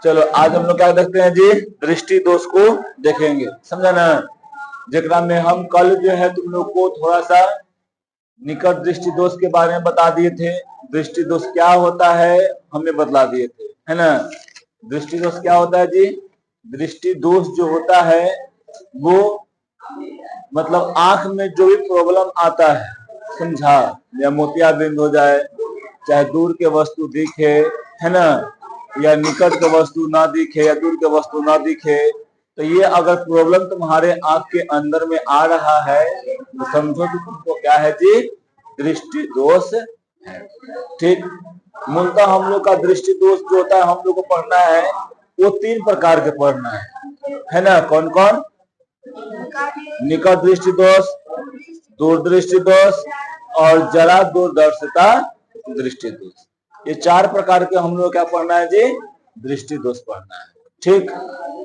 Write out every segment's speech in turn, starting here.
चलो आज हम लोग क्या देखते हैं जी, दृष्टि दोष को देखेंगे, समझा ना। जेकरा में हम कल जो है तुम लोग को थोड़ा सा निकट दृष्टि दोष के बारे में बता दिए थे। दृष्टि दोष क्या होता है हमें बतला दिए थे, है ना। दृष्टि दोष क्या होता है जी? दृष्टि दोष जो होता है वो मतलब आंख में जो भी प्रॉब्लम आता है, समझा, या मोतियाबिंद हो जाए, चाहे दूर के वस्तु दिखे, है ना, या निकट के वस्तु ना दिखे या दूर के वस्तु ना दिखे, तो ये अगर प्रॉब्लम तुम्हारे आंख के अंदर में आ रहा है तो समझो कि तुमको क्या है जी, दृष्टि दोष है। ठीक। मूलतः हम लोग का दृष्टि दोष जो होता है हम लोग को पढ़ना है वो 3 प्रकार के पढ़ना है ना। कौन कौन? निकट दृष्टि दोष, दूरदृष्टि दोष और जरा दूरदर्शिता दृष्टि दोष। ये 4 प्रकार के हम लोग क्या पढ़ना है जी, दृष्टि दोष पढ़ना है। ठीक,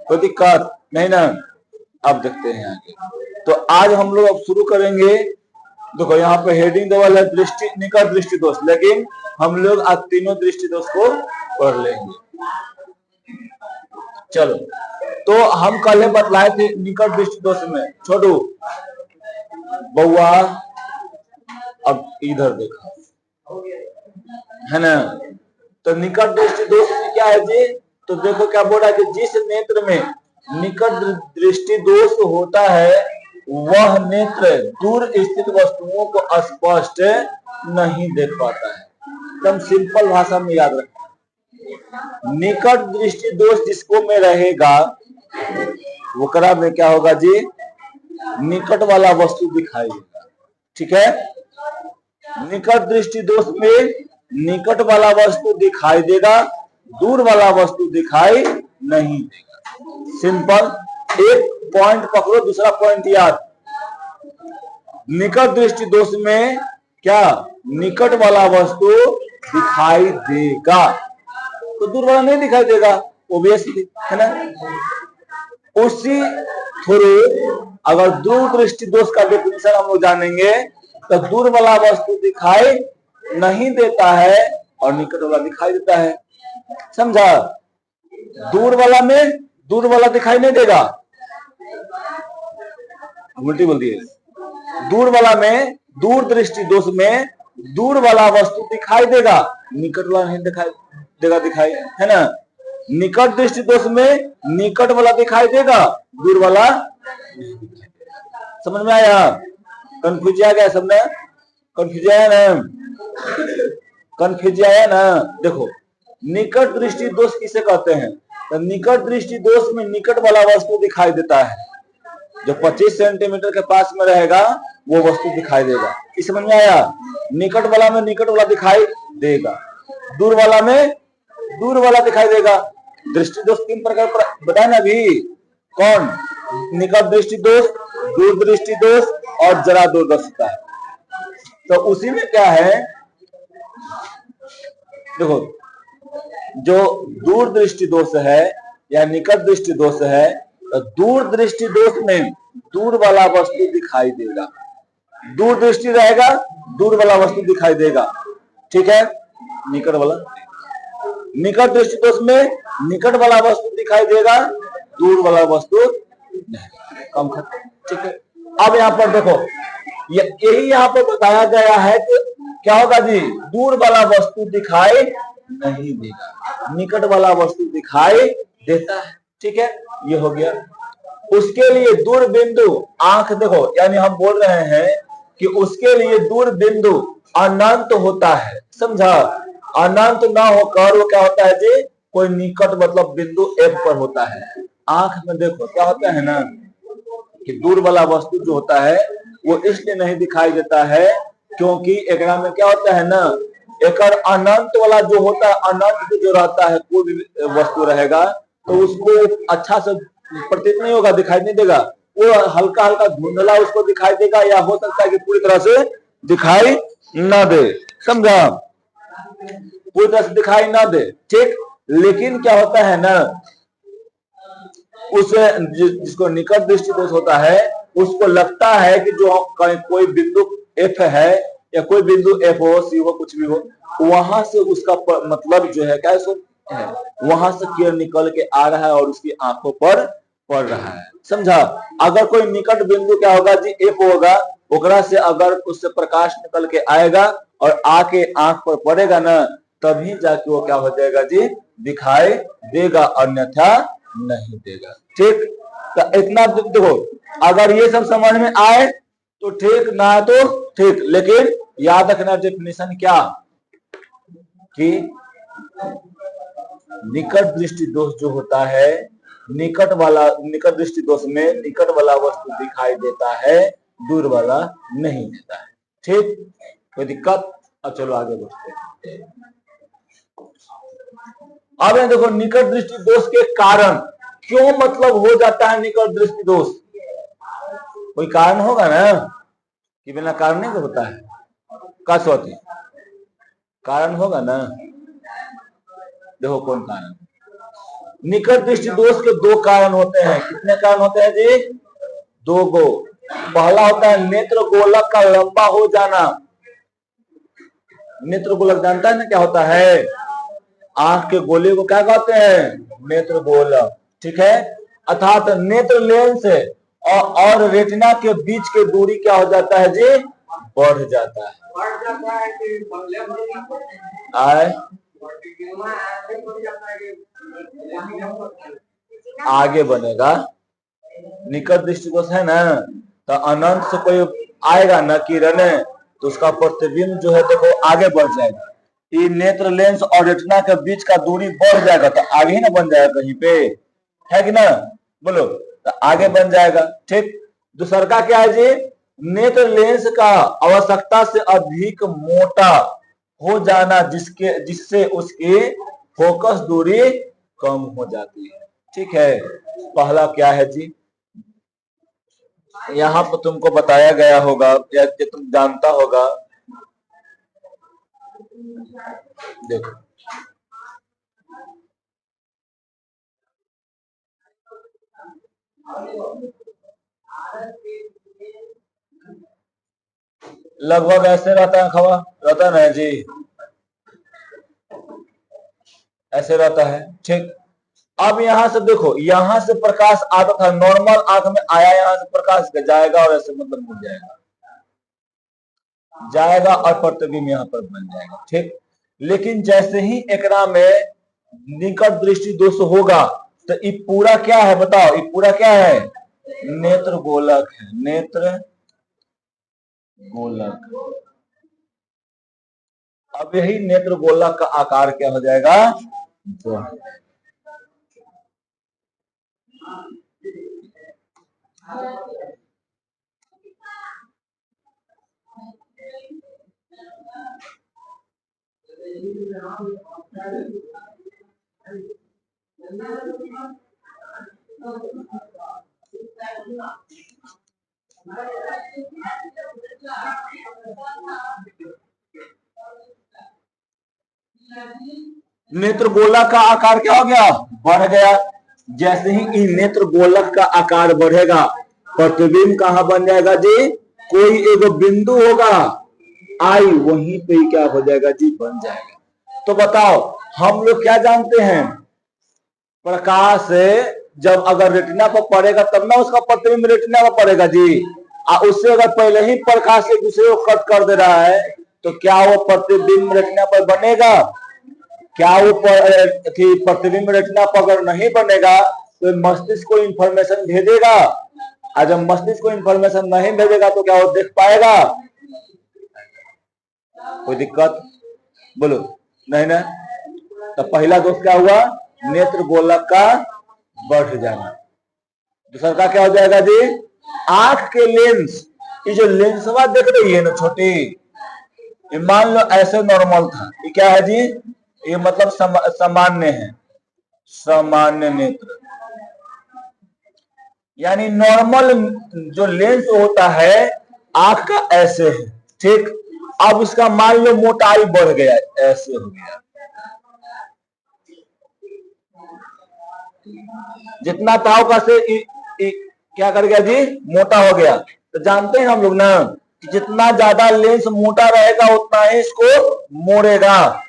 कोई दिक्कत नहीं ना। अब देखते हैं आगे। तो आज हम लोग अब शुरू करेंगे। देखो यहाँ पे हेडिंग देवल है दृष्टि निकट दृष्टि दोष, लेकिन हम लोग आज तीनों दृष्टि दोष को पढ़ लेंगे। चलो, तो हम कल बतलाए थे निकट दृष्टि दोष में, छोड़ू बउआ अब इधर देखा, है ना। तो निकट दृष्टि दोष में क्या है जी? तो देखो क्या बोल रहा है कि जिस नेत्र में निकट दृष्टि दोष होता है वह नेत्र दूर स्थित वस्तुओं को स्पष्ट नहीं देख पाता है। एकदम सिंपल भाषा में याद रखना। निकट दृष्टि दोष जिसको में रहेगा वो करा में क्या होगा जी, निकट वाला वस्तु दिखाई देगा। ठीक है, निकट दृष्टि दोष में निकट वाला वस्तु दिखाई देगा, दूर वाला वस्तु दिखाई नहीं देगा। सिंपल, एक पॉइंट पकड़ो, दूसरा पॉइंट याद। निकट दृष्टि दोष में क्या, निकट वाला वस्तु दिखाई देगा तो दूर वाला नहीं दिखाई देगा, ओबियसली, है ना। उसी थ्रू अगर दूर दृष्टि दोष का डेफिनेशन हम लोग जानेंगे तो दूर वाला वस्तु दिखाई नहीं देता है और निकट वाला दिखाई देता है, समझा। दूर वाला में दूर वाला दिखाई नहीं देगा, उल्टी बोल दिए। दूर वाला में दूर दृष्टि दोष में दूर वाला वस्तु दिखाई देगा, निकट वाला नहीं दिखाई देगा, दिखाई, है ना। निकट दृष्टि दोष में निकट वाला दिखाई देगा, दूर वाला। समझ में आया? कंफ्यूज आ गया सबने? कंफ्यूज आया ना? कंफ्यूज आया ना? देखो, निकट दृष्टि दोष किसे कहते हैं? तो निकट दृष्टि दोष में निकट वाला वस्तु दिखाई देता है, जो 25 सेंटीमीटर के पास में रहेगा वो वस्तु दिखाई देगा। इस समझ में आया? निकट वाला में निकट वाला दिखाई देगा, दूर वाला में दूर वाला दिखाई देगा। दृष्टि दोष 3 प्रकार बताए ना अभी। कौन? निकट दृष्टि दोष, दूर दृष्टि दोष और जरा दूरदर्शिता। तो उसी में क्या है, देखो, जो दूर दृष्टि दोष है या निकट दृष्टि दोष है, तो दूर दृष्टि दोष में दूर वाला वस्तु दिखाई देगा, दूर दृष्टि रहेगा, दूर वाला वस्तु दिखाई देगा। ठीक है, निकट वाला, निकट दृष्टि दोष में निकट वाला वस्तु दिखाई देगा, दूर वाला वस्तु नहीं। कम खत्म। ठीक है, अब यहाँ पर देखो, यही यहाँ पर बताया गया है कि क्या होगा जी, दूर वाला वस्तु दिखाई नहीं देगा, निकट वाला वस्तु दिखाई देता है। ठीक है, ये हो गया। उसके लिए दूर बिंदु आंख, देखो, यानी हम बोल रहे हैं कि उसके लिए दूर बिंदु अनंत होता है, समझा। अनंत ना होकर वो क्या होता है जी, कोई निकट मतलब बिंदु F पर होता है। आंख में देखो क्या होता है ना कि दूर वाला वस्तु जो होता है वो इसलिए नहीं दिखाई देता है क्योंकि एकरा में क्या होता है ना, एकर अनंत वाला जो होता है, अनंत जो रहता है, कोई भी वस्तु रहेगा तो उसको अच्छा से प्रतीत नहीं होगा, दिखाई नहीं देगा, वो हल्का हल्का धुंधला उसको दिखाई देगा, या हो सकता है कि पूरी तरह से दिखाई ना दे, समझा, पूरी तरह से दिखाई ना दे। ठीक, लेकिन क्या होता है ना, उस जिसको निकट दृष्टि दोष होता है उसको लगता है कि जो कोई बिंदु F है या कोई बिंदु F हो, C हो, कुछ भी हो, वहां से उसका मतलब जो है क्या है, वहां से किरण निकल के आ रहा है और उसकी आंखों पर पड़ रहा है। समझा? अगर कोई निकट बिंदु क्या होगा जी, एफ होगा, ओकरा से अगर उससे प्रकाश निकल के आएगा और आके आंख पर पड़ेगा ना, तभी जाके वो क्या हो जाएगा जी, दिखाई देगा, अन्यथा नहीं देगा। ठीक, तो इतना देखो, अगर ये सब समझ में आए तो ठीक, ना तो ठीक, लेकिन याद रखना डेफिनेशन क्या, कि निकट दृष्टि दोष जो होता है, निकट दृष्टि दोष में निकट वाला वस्तु दिखाई देता है, दूर वाला नहीं देता है। ठीक, कोई दिक्कत? अब चलो आगे बढ़ते हैं। अब देखो, निकट दृष्टि दोष के कारण क्यों मतलब हो जाता है निकट दृष्टि दोष, कोई कारण होगा ना, कि बिना कारण नहीं होता है, का सोती कारण होगा ना। देखो कौन कारण, निकट दृष्टि दोष के दो कारण होते हैं। कितने कारण होते हैं जी? दो गो। पहला होता है नेत्र गोलक का लंबा हो जाना। नेत्र गोलक जानता है ना क्या होता है? आंख के गोले को क्या कहते हैं? नेत्र गोलक। ठीक है, अर्थात नेत्र लेंस और रेटिना के बीच की दूरी क्या हो जाता है जी? बढ़ जाता है। आगे बनेगा। निकट दृष्टि दोष है ना, तो अनंत से कोई आएगा ना किरण, तो उसका प्रतिबिंब जो है देखो आगे बढ़ जाएगा। ये नेत्र लेंस और रेटिना के बीच का दूरी बढ़ जाएगा, तो आगे ही ना बन जाएगा कहीं पे, है कि ना? बोलो, तो आगे बन जाएगा। ठीक, दूसरा का क्या है जी? नेत्र लेंस का आवश्यकता से अधिक मोटा हो जाना, जिससे उसकी फोकस दूरी कम हो जाती है। ठीक है, पहला क्या है जी? यहाँ पर तुमको बताया गया होगा या तुम जानता होगा, देखो लगभग ऐसे रहता है, खवा रहता ना जी, ऐसे रहता है। ठीक, अब यहां से देखो, यहां से प्रकाश आता था, नॉर्मल आंख में आया, यहां से प्रकाश जाएगा और ऐसे मतलब मुड़ जाएगा और प्रतिबिंब यहाँ पर बन जाएगा। ठीक, लेकिन जैसे ही एकरा में निकट दृष्टि दोष होगा, तो ये पूरा क्या है बताओ? ये पूरा क्या है? नेत्र गोलक है, नेत्र गोलक। अब यही नेत्र गोलक का आकार क्या हो जाएगा? नेत्र गोलक का आकार क्या हो गया? बढ़ गया। जैसे ही नेत्र गोलक का आकार बढ़ेगा, प्रतिबिंब कहां बन जाएगा जी? कोई एक बिंदु होगा, आई, वहीं पे क्या हो जाएगा जी? बन जाएगा। तो बताओ, हम लोग क्या जानते हैं? प्रकाश जब अगर रेटिना पर पड़ेगा तब ना उसका प्रतिबिंब रेटिना पर पड़ेगा जी। उससे अगर पहले ही प्रकाश एक दूसरे को कट कर दे रहा है, तो क्या वो प्रतिबिंब रेटिना पर बनेगा? क्या वो प्रतिबिंब रेटिना पर अगर नहीं बनेगा तो मस्तिष्क को इंफॉर्मेशन भेजेगा, और जब मस्तिष्क को इंफॉर्मेशन नहीं भेजेगा तो क्या वो देख पाएगा? कोई दिक्कत? बोलो, नहीं ना? तो पहला दोष क्या हुआ? नेत्र गोलक का बढ़ जाना। दूसरा का क्या हो जाएगा जी? आंख के लेंस, ये जो लेंसवा देख रही है ना छोटी, ये मान लो ऐसे नॉर्मल था, ये क्या है जी? ये मतलब सामान्य है, सामान्य नेत्र, यानी नॉर्मल जो लेंस होता है आंख का ऐसे है। ठीक, अब उसका मान लो मोटाई बढ़ गया, ऐसे हो गया, जितना था का से क्या कर गया जी? मोटा हो गया। तो जानते हैं हम लोग ना कि जितना ज्यादा लेंस मोटा रहेगा उतना ही इसको मोड़ेगा।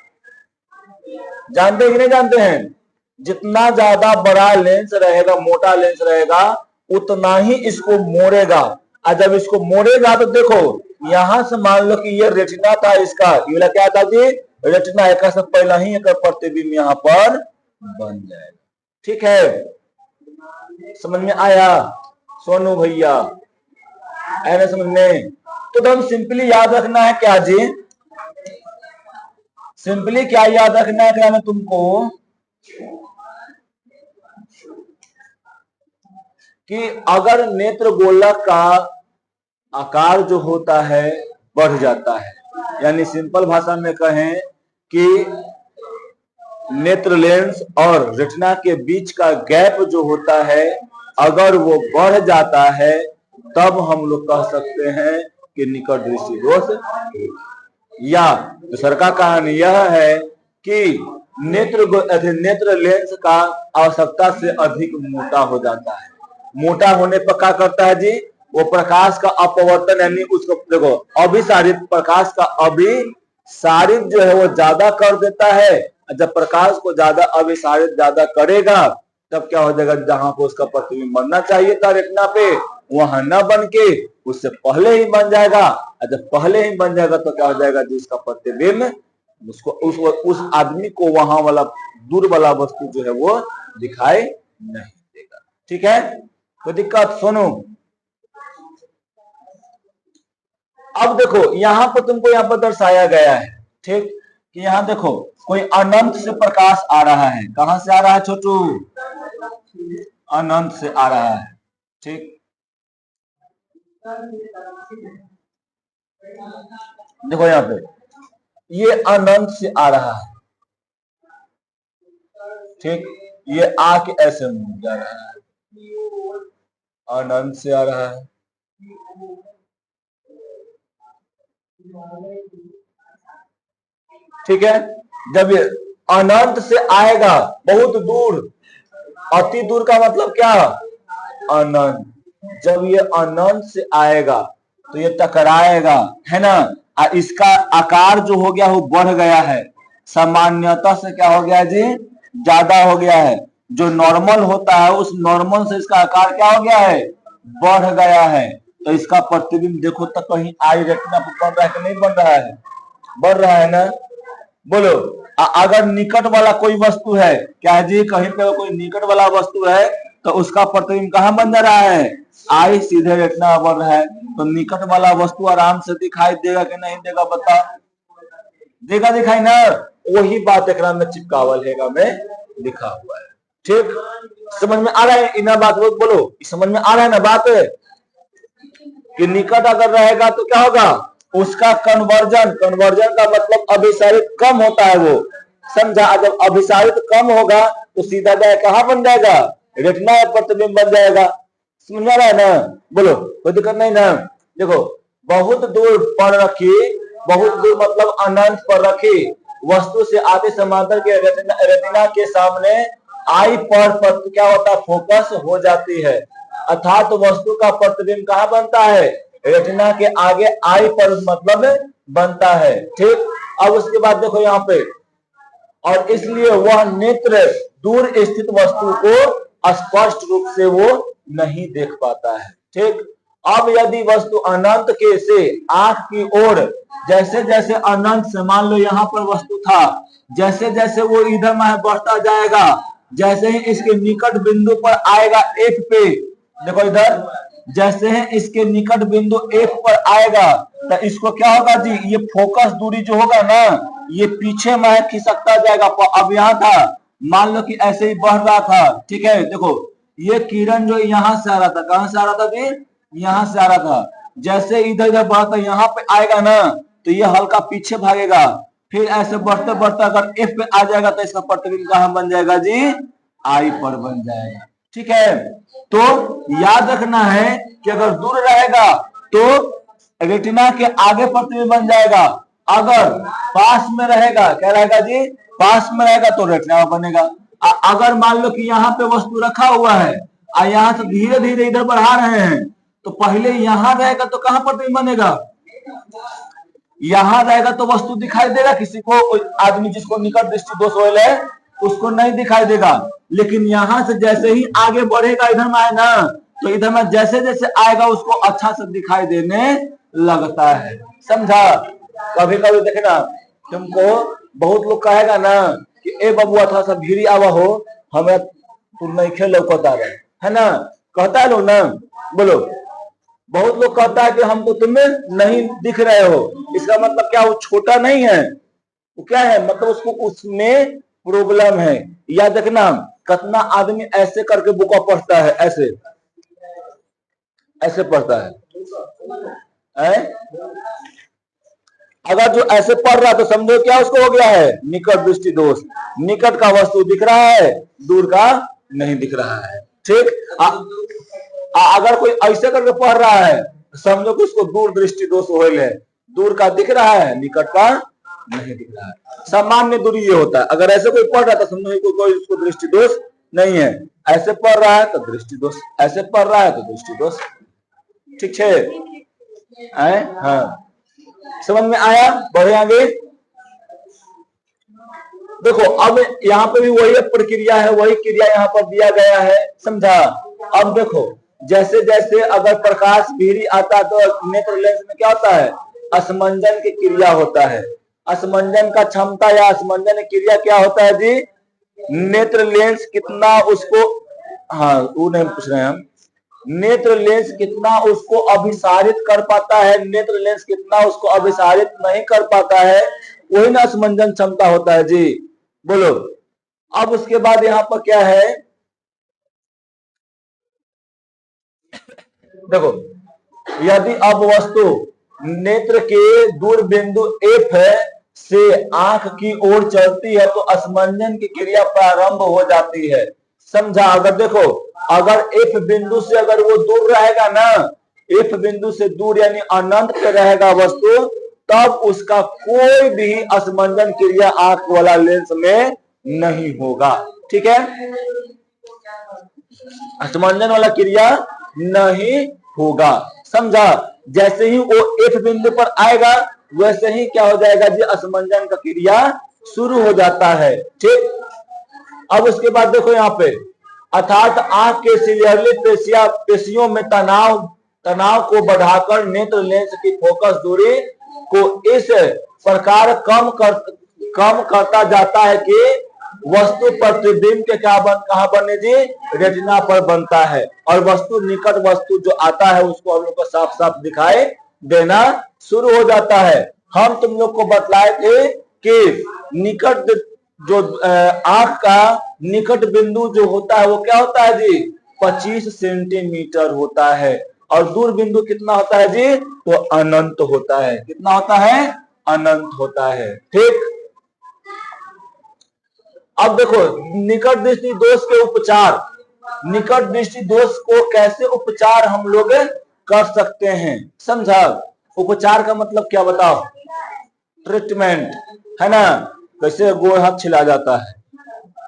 जानते हैं कि नहीं जानते हैं? जितना ज्यादा बड़ा लेंस रहेगा, मोटा लेंस रहेगा, उतना ही इसको मोड़ेगा। और जब इसको मोड़ेगा तो देखो यहां से मान लो कि ये रेटिना था इसका, ये वाला क्या था जी? रेटिना। एक से पहले ही एक प्रतिबिंब यहाँ पर बन जाएगा। ठीक है, समझ में आया सोनू भैया? आया समझ में? तो हम सिंपली याद रखना है क्या जी? सिंपली क्या याद रखना है क्या मैं तुमको? कि अगर नेत्र गोलक का आकार जो होता है बढ़ जाता है, यानी सिंपल भाषा में कहें कि नेत्र लेंस और रेटिना के बीच का गैप जो होता है अगर वो बढ़ जाता है, तब हम लोग कह सकते हैं कि निकट दृष्टि दोष। या दूसरा का कारण यह है कि नेत्र लेंस का आवश्यकता से अधिक मोटा हो जाता है। मोटा होने पर क्या करता है जी? वो प्रकाश का अपवर्तन, यानी उसको देखो अभिसारित, प्रकाश का अभिसारित जो है वो ज्यादा कर देता है। जब प्रकाश को ज्यादा अभिसारित ज्यादा करेगा तब क्या हो जाएगा? जहां पर उसका प्रतिबिंब बनना चाहिए था रेटिना पे, वहां न बन के उससे पहले ही बन जाएगा। और जब पहले ही बन जाएगा तो क्या हो जाएगा जी? उसका प्रतिबिंब उसको उस आदमी को वहां वाला दूर वाला वस्तु जो है वो दिखाई नहीं देगा। ठीक है, कोई दिक्कत? सुनो, अब देखो यहां पर तुमको यहाँ पर दर्शाया गया है, ठीक, कि यहां देखो कोई अनंत से प्रकाश आ रहा है। कहां से आ रहा है छोटू? अनंत से आ रहा है। ठीक, देखो यहाँ पे ये अनंत से आ रहा है। ठीक, ये आके ऐसे मुड़ जा रहा है, अनंत से आ रहा है। ठीक है, जब ये अनंत से आएगा बहुत दूर, अति दूर का मतलब क्या? अनंत। जब ये अनंत से आएगा तो ये टकराएगा, है ना? इसका आकार जो हो गया वो बढ़ गया है, सामान्यतः से क्या हो गया जी? ज्यादा हो गया है। जो नॉर्मल होता है उस नॉर्मल से इसका आकार क्या हो गया है? बढ़ गया है। तो इसका प्रतिबिंब देखो तो कहीं आई रेटिना पर बन रहा है कि नहीं बन रहा है? बढ़ रहा है ना? बोलो, अगर निकट वाला कोई वस्तु है, क्या जी कहीं पे कोई निकट वाला वस्तु है तो उसका प्रतिबिंब कहाँ बन जा रहा है? आई सीधे रेटिना बन रहा है। तो निकट वाला वस्तु आराम से दिखाई देगा कि नहीं देगा? बता, देगा, दिखाई ना? वही बात एक में चिपकावल है में लिखा हुआ है। ठीक, समझ में आ रहा है? इना बात बोलो, समझ में आ रहा है ना बात? कि निकट अगर रहेगा तो क्या होगा? उसका कन्वर्जन का मतलब अभिसारित कम होता है वो, समझा? जब अभिसारित कम होगा तो सीधा जाए कहां बन जाएगा? रेटिना प्रतिबिंब बन जाएगा। समझ में आ रहा है ना? बोलो, कोई दिक्कत नहीं ना? देखो बहुत दूर पर रखी, बहुत दूर मतलब अनंत पर रखी वस्तु से आते समांतर के रेटिना के सामने आई पर क्या होता है? फोकस हो जाती है, अर्थात वस्तु का प्रतिबिंब कहाँ बनता है? रेटिना के आगे आई पर मतलब बनता है। ठीक, अब उसके बाद देखो यहाँ पे, और इसलिए वह नेत्र दूर स्थित वस्तु को स्पष्ट रूप से वो नहीं देख पाता है। ठीक, अब यदि वस्तु अनंत के से आंख की ओर जैसे जैसे अनंत से, मान लो यहाँ पर वस्तु था, जैसे जैसे वो इधर में बढ़ता जाएगा, जैसे ही इसके निकट बिंदु पर आएगा F पे, देखो इधर, जैसे ही इसके निकट बिंदु F पर आएगा तो इसको क्या होगा जी? ये फोकस दूरी जो होगा ना, ये पीछे में खिसकता जाएगा। अब यहाँ था, मान लो कि ऐसे ही बढ़ रहा था, ठीक है, देखो ये किरण जो यहाँ से आ रहा था, कहां से आ रहा था जी? यहाँ से आ रहा था। जैसे इधर इधर बढ़ता यहाँ पे आएगा ना तो ये हल्का पीछे भागेगा, फिर ऐसे बढ़ते बढ़ते अगर F पे आ जाएगा तो इसका प्रतिबिंब कहां बन जाएगा जी? आई पर बन जाएगा। ठीक है, तो याद रखना है कि अगर दूर रहेगा तो रेटिना के आगे प्रतिबिंब बन जाएगा, अगर पास में रहेगा, क्या रहेगा जी? पास में रहेगा तो रेटिना बनेगा। अगर मान लो कि यहाँ पे वस्तु रखा हुआ है और यहाँ से धीरे धीरे इधर बढ़ा रहे हैं तो पहले यहाँ रहेगा तो कहां प्रतिबिंब बनेगा? यहाँ रहेगा तो वस्तु दिखाई देगा, किसी को आदमी जिसको निकट दृष्टि दोष होल है उसको नहीं दिखाई देगा। लेकिन यहाँ से जैसे ही आगे बढ़ेगा, इधर में आए ना, तो इधर में जैसे जैसे आएगा उसको अच्छा से दिखाई देने लगता है। समझा? कभी कभी देखना, तुमको बहुत लोग कहेगा ना कि ए बबुआ थोड़ा सा भीड़ी आवा हो, हमें तुम नहीं खेल लौकता है ना, कहता है लोग ना, बोलो। बहुत लोग कहता है कि हमको तुम्हें नहीं दिख रहे हो, इसका मतलब क्या, वो छोटा नहीं है, वो क्या है, मतलब उसको उसमें प्रॉब्लम है। या देखना कितना आदमी ऐसे करके बुक पढ़ता है, ऐसे ऐसे पढ़ता है? अगर जो ऐसे पढ़ रहा है तो समझो क्या उसको हो गया है, निकट दृष्टि दोष। निकट का वस्तु दिख रहा है, दूर का नहीं दिख रहा है। ठीक, अगर कोई ऐसे करके पढ़ रहा है समझो कि उसको दूर दृष्टि दोष हो है, दूर का दिख रहा है, निकट का नहीं दिख रहा है। सामान्य दूरी ये होता है। अगर ऐसे कोई पढ़ रहा है तो समझो कोई उसको दृष्टि दोष नहीं है, ऐसे पढ़ रहा है तो दृष्टि दोष, ऐसे पढ़ रहा है तो दृष्टि दोष। ठीक है? हाँ, समझ में आया? बढ़े आगे देखो, अब यहाँ पे भी वही प्रक्रिया है, वही क्रिया यहाँ पर दिया गया है। समझा? अब देखो, जैसे जैसे अगर प्रकाश भीरी आता है तो नेत्र लेंस में क्या होता है, असमंजन की क्रिया होता है। असमंजन का क्षमता या असमंजन क्रिया क्या होता है जी, नेत्र लेंस कितना उसको, हाँ वो नहीं पूछ रहे हैं हम, नेत्र लेंस कितना उसको अभिसारित कर पाता है, नेत्र लेंस कितना उसको अभिसारित नहीं कर पाता है, वही ना असमंजन क्षमता होता है जी। बोलो। अब उसके बाद यहाँ पर क्या है, देखो, यदि अब वस्तु नेत्र के दूर बिंदु F से आंख की ओर चलती है तो असमंजन की क्रिया प्रारंभ हो जाती है। समझा? अगर देखो, अगर F बिंदु से अगर वो दूर रहेगा ना, F बिंदु से दूर यानी अनंत पे रहेगा वस्तु, तब उसका कोई भी असमंजन क्रिया आंख वाला लेंस में नहीं होगा। ठीक है? असमंजन वाला क्रिया नहीं होगा। समझा? जैसे ही वो F बिंदु पर आएगा वैसे ही क्या हो जाएगा जी, असमंजन का क्रिया शुरू हो जाता है। ठीक, अब उसके बाद देखो यहाँ पे, अर्थात आंख के सिलियरली पेशियों में तनाव को बढ़ाकर नेत्र लेंस की फोकस दूरी को इस प्रकार कम करता जाता है कि वस्तु प्रतिबिंब के कहाँ बने जी, रेटिना पर बनता है, और वस्तु निकट वस्तु जो आता है उसको हम लोग को साफ साफ दिखाई देना शुरू हो जाता है। हम तुम लोग को बतलाए थे कि निकट जो आंख का निकट बिंदु जो होता है वो क्या होता है जी, 25 सेंटीमीटर होता है, और दूर बिंदु कितना होता है जी, तो अनंत होता है। कितना होता है? अनंत होता है। ठीक, अब देखो, निकट दृष्टि दोष के उपचार, निकट दृष्टि दोष को कैसे उपचार हम लोग कर सकते हैं। समझा? उपचार का मतलब क्या बताओ, ट्रीटमेंट है ना, कैसे गोड़ हाथ छिला जाता है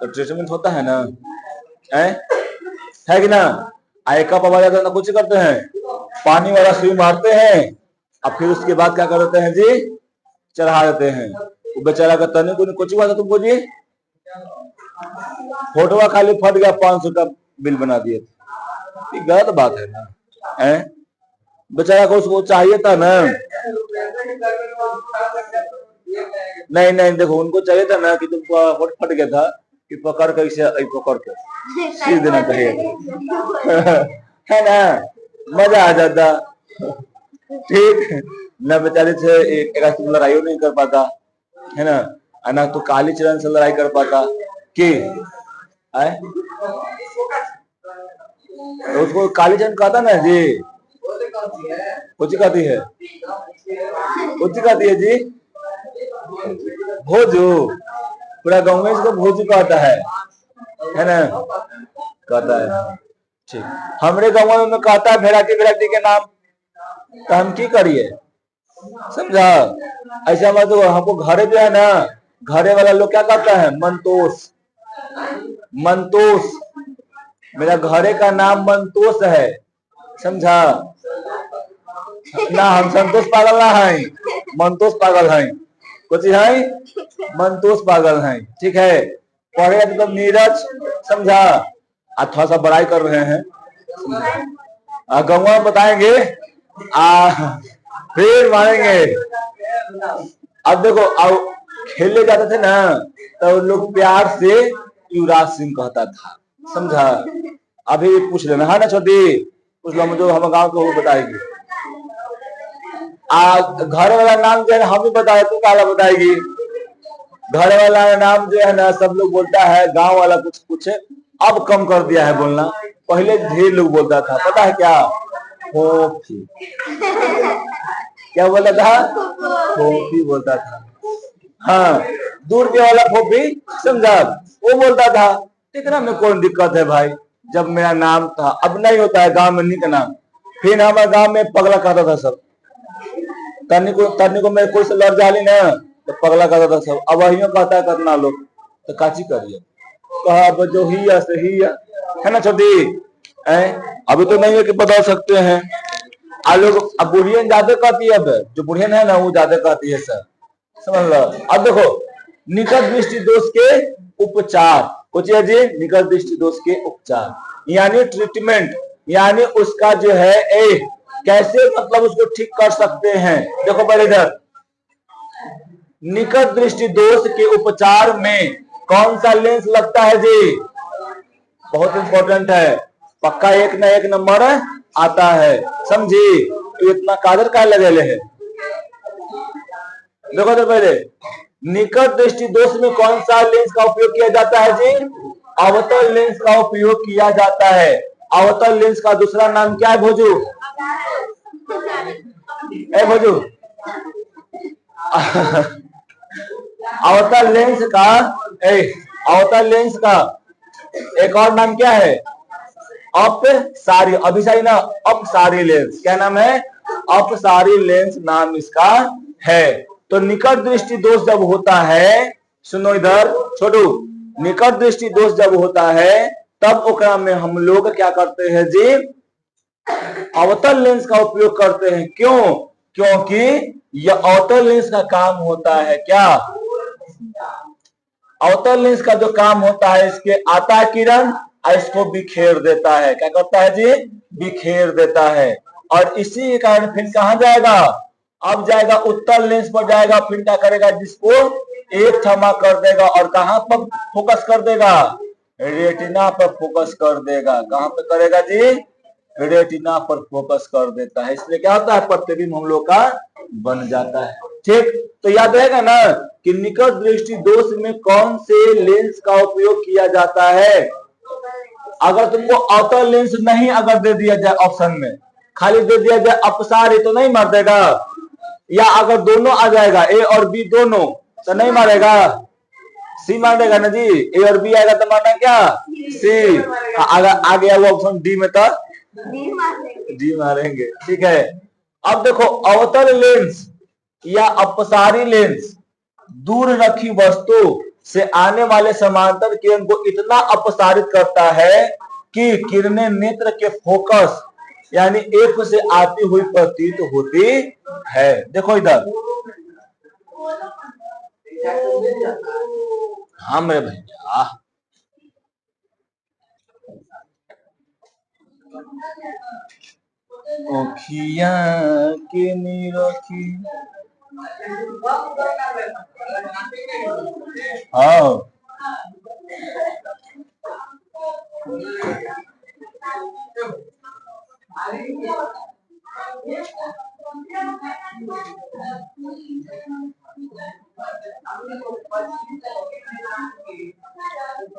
तो ट्रीटमेंट होता है ना, है कि ना। आयका पवा जाता है ना, कुछ करते हैं, पानी वाला सुई मारते हैं, अब फिर उसके बाद क्या करते हैं जी, चढ़ा देते हैं। वो बेचारा का तने को कुछ हुआ था तुमको जी, फोटोआ खाली फट गया, 500 का बिल बना दिए, गलत बात है ना। बेचारा को उसको चाहिए था ना, नहीं नहीं, देखो उनको चाहिए था ना कि तुमको होठ फट गया था कि पकड़ के इसे पकड़ के सील देना चाहिए है ना, मजा आ जाता। ठीक ना, बेचारे से एक लड़ाई नहीं कर पाता है ना तो काली चरण से लड़ाई कर पाता कि तो उसको काली चरण कहता ना जी, कुछ कहती है, कुछ कहती है जी, भोजू, पूरा गाँव में इसको भोजू कहता है ना, कहता है। ठीक, हमारे गाँव में कहता है भेराटी के नाम, तो हम की करिए। समझा? ऐसा मत, हमको घरे जो है ना, घरे वाला लोग क्या कहता है, मंतोष, मंतोष, मेरा घरे का नाम मंतोष है। समझा ना, हम संतोष पागल ना है, मंतोष पागल है, कुछ है मंतोष पागल है, ठीक है। पढ़े तो नीरज, समझा। आज थोड़ा सा बड़ाई कर रहे हैं, गंगा बताएंगे फिर मारेंगे। अब देखो, अब खेलने जाते थे ना तो लोग प्यार से युवराज सिंह कहता था, समझा। अभी पूछ लेना है ना छोटी, पूछ लो, मुझे हम गाँव को बताएगी। घर वाला नाम जो है हम भी बताए, तू काला बताएगी। घर वाला नाम जो है ना सब लोग बोलता है, गांव वाला कुछ कुछ अब कम कर दिया है बोलना, पहले ढेर लोग बोलता था, पता है क्या? फोफी। क्या बोलता था? फोफी बोलता था। हाँ, दूर के वाला फोफी, समझा, वो बोलता था। इतना में कौन दिक्कत है भाई, जब मेरा नाम था। अब नहीं होता है गांव में नी का नाम। फिर हमारे गांव में पगला कहता था सब, तरनी को मेरे कोई से लड़ जाली ना तो पगला कहता था सब। अब वही कहता है करना लोग तो काची करिए, कहा अब जो ही है ना छोटी। अभी तो नहीं है कि बता सकते हैं आ लोग। अब बुढ़ियन ज्यादा कहती है, अब जो बुढ़ियन है ना वो ज्यादा कहती है सर, समझ लो। अब देखो, निकट दृष्टि दोष के उपचार, पूछिए जी, निकट दृष्टि दोष के उपचार यानी ट्रीटमेंट, यानी उसका जो है कैसे मतलब उसको ठीक कर सकते हैं। देखो पहले इधर, निकट दृष्टि दोष के उपचार में कौन सा लेंस लगता है जी? बहुत इंपॉर्टेंट है, पक्का एक ना एक नंबर आता है, समझी। तो इतना काजर का लगेले है। देखो तो पहले, निकट दृष्टि दोष में कौन सा लेंस का उपयोग किया जाता है जी? अवतल लेंस का उपयोग किया जाता है। अवतल लेंस का दूसरा नाम क्या है भोजू? भोजू अवतल लेंस का अवतल लेंस का एक और नाम क्या है? अपसारी, अभिसारी ना, अपसारी लेंस। क्या नाम है? अपसारी लेंस नाम इसका है। तो निकट दृष्टि दोष जब होता है, सुनो इधर छोटू, निकट दृष्टि दोष जब होता है तब ओकरा में हम लोग क्या करते हैं जी? अवतल लेंस का उपयोग करते हैं। क्यों? क्योंकि यह अवतल लेंस का काम होता है क्या? अवतल लेंस का जो काम होता है, इसके आता है किरण और इसको बिखेर देता है। क्या करता है जी? बिखेर देता है। और इसी के कारण फिर कहां जाएगा? अब जाएगा उत्तल लेंस पर जाएगा, फिर क्या करेगा? जिसको एक थमा कर देगा और कहां पर फोकस कर देगा? रेटिना पर फोकस कर देगा। कहां पर करेगा जी? रेटिना पर फोकस कर देता है। इसलिए क्या होता है? प्रतिबिंब हम लोग का बन जाता है। ठीक, तो याद रहेगा ना कि निकट दृष्टि दोष में कौन से लेंस का उपयोग किया जाता है। अगर तुमको अवतल लेंस नहीं अगर दे दिया जाए ऑप्शन में, खाली दे दिया जाए अपसारी, तो नहीं मार देगा। या अगर दोनों आ जाएगा, ए और बी दोनों, तो नहीं मारेगा, सी मारेगा ना जी। ए और बी आएगा तो मारना क्या? सी। अगर आ गया वो ऑप्शन डी में तो डी मारेंगे। ठीक है। अब देखो, अवतल लेंस या अपसारी लेंस दूर रखी वस्तु से आने वाले समांतर किरण को इतना अपसारित करता है कि किरणें नेत्र के फोकस यानी एक से आती हुई प्रतीत होती है। देखो इधर, हाँ मेरे भैया, ओखिया के निरखी, हाँ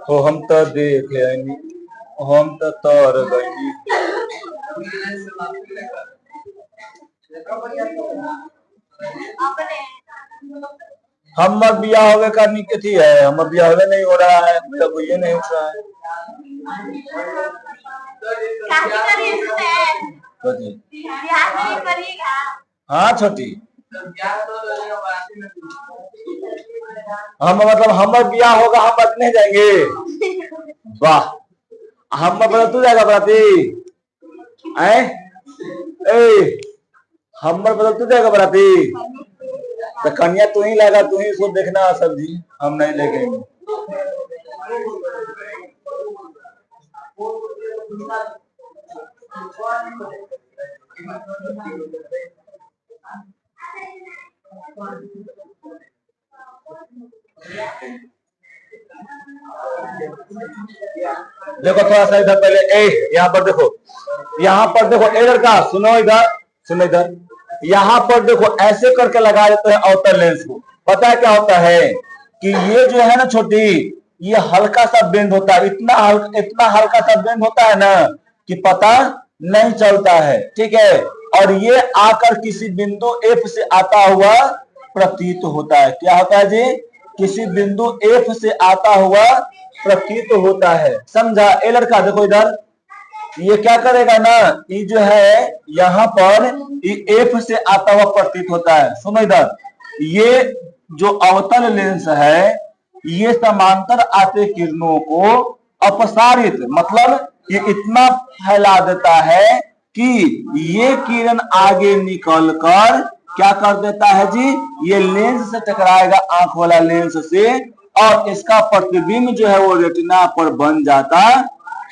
हो हम तो देख लेनी, हम तो तर गई। हम बिया होवे करनी कथी है? हम बिया होवे नहीं हो रहा है, तब ये नहीं उठ रहा है। हाँ छोटी, हम मतलब हम बिया होगा, हम बच नहीं जाएंगे। वाह, हम मतलब तू जाएगा बराती? हम बदल तू जाएगा बराती? तो कन्या तू ही लगा, तू ही इसको देखना सब्जी, हम नहीं लेंगे। देखो थोड़ा सा इधर पहले, यहाँ पर देखो, यहाँ पर देखो, ए लड़का सुनो इधर, सुनो इधर, यहाँ पर देखो ऐसे करके लगा देते हैं आउटर लेंस को। पता है क्या होता है कि ये जो है ना छोटी, ये हल्का सा बेंड होता है, इतना हल्का सा बेंड होता है ना कि पता नहीं चलता है, ठीक है। और ये आकर किसी बिंदु एफ से आता हुआ प्रतीत होता है। क्या होता है जी? किसी बिंदु एफ से आता हुआ प्रतीत होता है, समझा? ए लड़का देखो इधर, ये क्या करेगा ना, ये जो है यहाँ पर ये एफ से आता हुआ प्रतीत होता है। सुनो इधर, ये जो अवतल लेंस है ये समांतर आते किरणों को अपसारित, मतलब ये इतना फैला देता है कि ये किरण आगे निकलकर क्या कर देता है जी, ये लेंस से टकराएगा, आंख वाला लेंस से, और इसका प्रतिबिंब जो है वो रेटिना पर बन जाता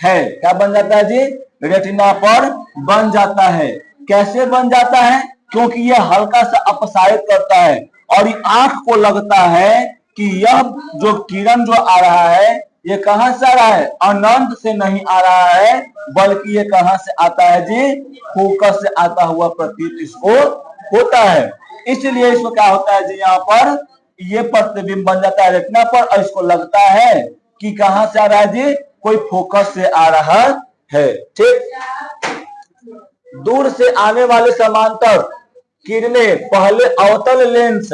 है। क्या बन जाता है जी? रेटिना पर बन जाता है। कैसे बन जाता है? क्योंकि ये हल्का सा अपसारित करता है और ये आंख को लगता है कि यह जो किरण जो आ रहा है ये कहां से आ रहा है? अनंत से नहीं आ रहा है, बल्कि ये कहां से आता है जी? फोकस से आता हुआ प्रतीत इसको होता है। इसलिए इसको क्या होता है जी, यहाँ पर ये प्रतिबिंब बन जाता है रेटिना पर, और इसको लगता है कि कहां से आ रहा है जी? कोई फोकस से आ रहा है, ठीक। दूर से आने वाले समांतर किरणें पहले अवतल लेंस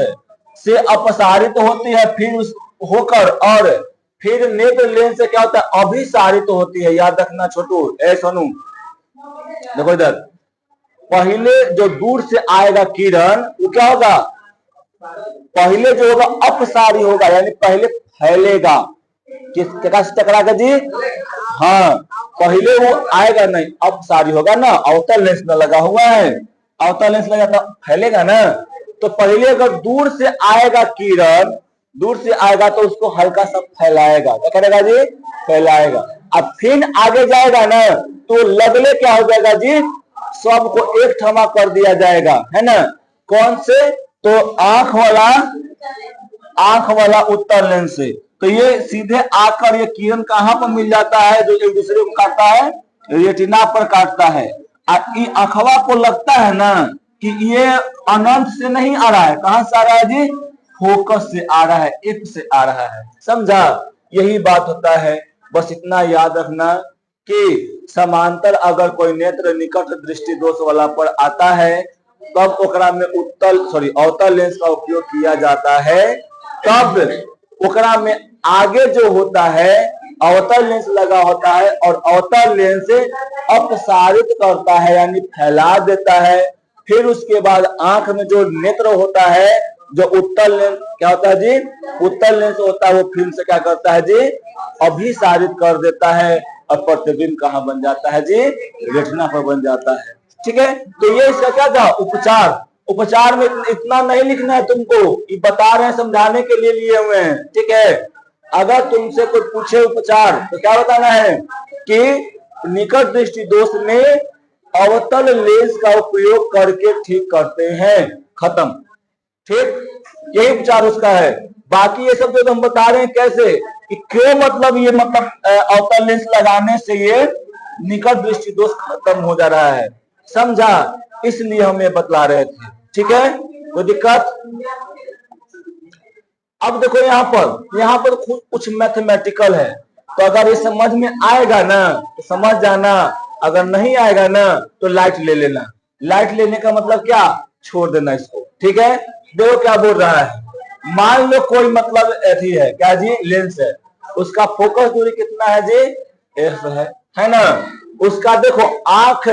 से अपसारित होती है, फिर होकर और फिर नेत्र लेंस से क्या होता है? अभिसारित होती है। याद रखना छोटू, ए सोनू, देखो इधर, पहले जो दूर से आएगा किरण वो क्या होगा? पहले जो होगा अपसारी होगा, यानी पहले फैलेगा। किस जगह से टकराएगा जी? हाँ, पहले वो आएगा नहीं, अपसारी होगा ना, अवतल लेंस में लगा हुआ है, अवतल लेंस लगा तो फैलेगा ना। तो पहले अगर दूर से आएगा किरण, दूर से आएगा तो उसको हल्का सा फैलाएगा। क्या करेगा जी? फैलाएगा। अब फिर आगे जाएगा ना तो लगले क्या हो जाएगा जी? सबको एक ठमा कर दिया जाएगा, है ना? कौन से? तो आंख वाला उत्तर लेंस से। तो ये सीधे आकर ये किरण कहां पर मिल जाता है? जो एक दूसरे को काटता है, रेटिना पर काटता है। आंखवा को लगता है ना कि ये अनंत से नहीं आ रहा है, कहां से आ रहा है जी? फोकस से आ रहा है, एफ से आ रहा है, समझा? यही बात होता है। बस इतना याद रखना कि समांतर अगर कोई नेत्र निकट दृष्टि दोष वाला पर आता है तब ओकरा में अवतल लेंस का उपयोग किया जाता है। तब ओकरा में आगे जो होता है अवतल लेंस लगा होता है और अवतल लेंस से अपसारित करता है, यानी फैला देता है। फिर उसके बाद आंख में जो नेत्र होता है, जो उत्तल लेंस क्या होता है जी? उत्तल लेंस होता है, वो फिल्म से क्या करता है जी? अभिसारित कर देता है, और प्रतिबिंब कहाँ बन जाता है जी? रेटिना पर बन जाता है, ठीक है। तो ये इसका क्या था? उपचार। उपचार में इतना नहीं लिखना है तुमको, ये बता रहे हैं, समझाने के लिए लिए हुए हैं, ठीक है। अगर तुमसे कोई पूछे उपचार तो क्या बताना है कि निकट दृष्टि दोष में अवतल लेंस का उपयोग करके ठीक करते हैं, खत्म, ठीक। यही उपचार उसका है। बाकी ये सब जो हम बता रहे हैं कैसे कि क्यों, मतलब ये मतलब अवतल लेंस लगाने से ये निकट दृष्टि दोष खत्म हो जा रहा है, समझा? इसलिए हम ये बतला रहे थे, ठीक है। कोई दिक्कत? अब देखो यहाँ पर कुछ मैथमेटिकल है, तो अगर ये समझ में आएगा ना तो समझ जाना, अगर नहीं आएगा ना तो लाइट ले लेना। लाइट लेने का मतलब क्या? छोड़ देना इसको, ठीक है। देखो क्या बोल रहा है, मान लो कोई मतलब ऐसी है, क्या जी? लेंस है, उसका फोकस दूरी कितना है जी? एफ है ना। उसका देखो आंख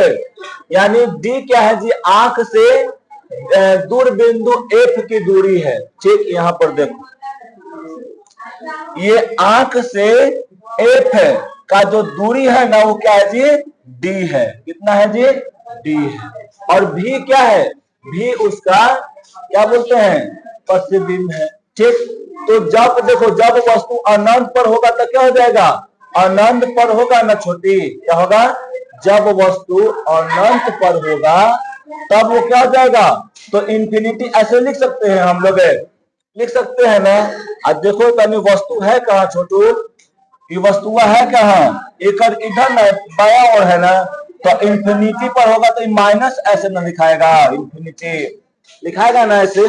यानी डी क्या है जी? आंख से दूर बिंदु एफ की दूरी है, ठीक। यहाँ पर देखो ये आंख से एफ का जो दूरी है ना वो क्या है जी? डी है। कितना है जी? डी है। और भी क्या है? भी उसका क्या बोलते हैं? प्रतिबिंब है। ठीक, तो जब देखो जब वस्तु अनंत पर होगा तो क्या हो जाएगा, अनंत पर होगा ना छोटी, क्या होगा, जब वस्तु अनंत पर होगा तब वो क्या हो जाएगा, तो इंफिनिटी ऐसे लिख सकते हैं हम लोग, लिख सकते हैं ना। अब देखो तनी वस्तु है कहाँ छोटू, ये वस्तु है कहाँ, एक इधर ना बाया और है ना, तो इंफिनिटी पर होगा तो माइनस ऐसे ना लिखाएगा, इंफिनिटी लिखाएगा ना ऐसे,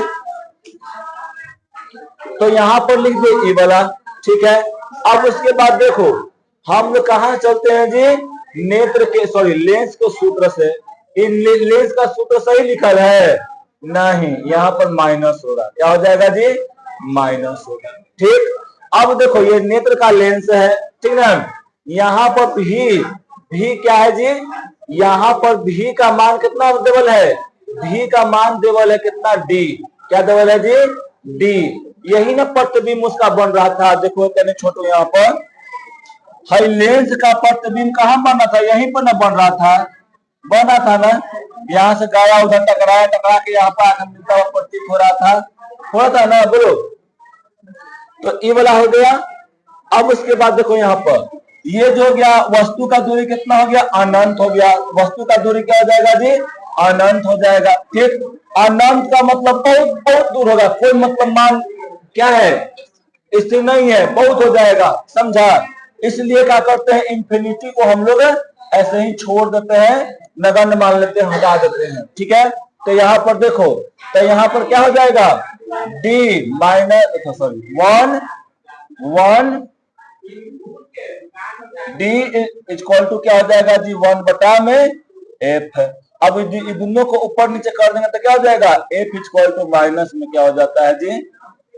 तो यहां पर लिख दो ई वाला। ठीक है, अब उसके बाद देखो हम लोग कहां चलते हैं जी, नेत्र के सॉरी लेंस के सूत्र से। इन लेंस का सूत्र सही लिखल है नहीं, यहाँ पर माइनस होगा, क्या हो जाएगा जी, माइनस होगा। ठीक, अब देखो ये नेत्र का लेंस है, ठीक ना, यहाँ पर भी क्या है जी, यहाँ पर भी का मान कितना देवल है, भी का मान देवल है कितना, डी, क्या देवल है जी, डी। यही ना प्रतिबिंब उसका बन रहा था, देखो कहने छोटो यहाँ पर हाई लेंस का प्रतिबिंब कहाँ बना था, यहीं पर ना बन रहा था ना, यहाँ से गया उधर टकरा के यहाँ पर आकर मिलता हुआ प्रतीत हो रहा था ना, बोलो। तो ये वाला हो गया। अब उसके बाद देखो यहाँ पर ये जो हो गया, वस्तु का दूरी कितना हो गया, अनंत हो गया, वस्तु का दूरी क्या हो जाएगा जी, अनंत हो जाएगा। ठीक, अनंत का मतलब बहुत बहुत दूर होगा, कोई मतलब मान क्या है, स्थिर नहीं है, बहुत हो जाएगा, समझा। इसलिए क्या करते हैं, इंफिनिटी को हम लोग ऐसे ही छोड़ देते हैं, नगण्य मान लेते हैं, हटा देते हैं। ठीक है, तो यहाँ पर देखो, तो यहाँ पर क्या हो जाएगा, D minus sorry 1 D equal to क्या हो जाएगा जी, 1 में एफ। अब दोनों को ऊपर नीचे कर देंगे तो क्या हो जाएगा, एफ इक्वल टू माइनस में क्या हो जाता है जी,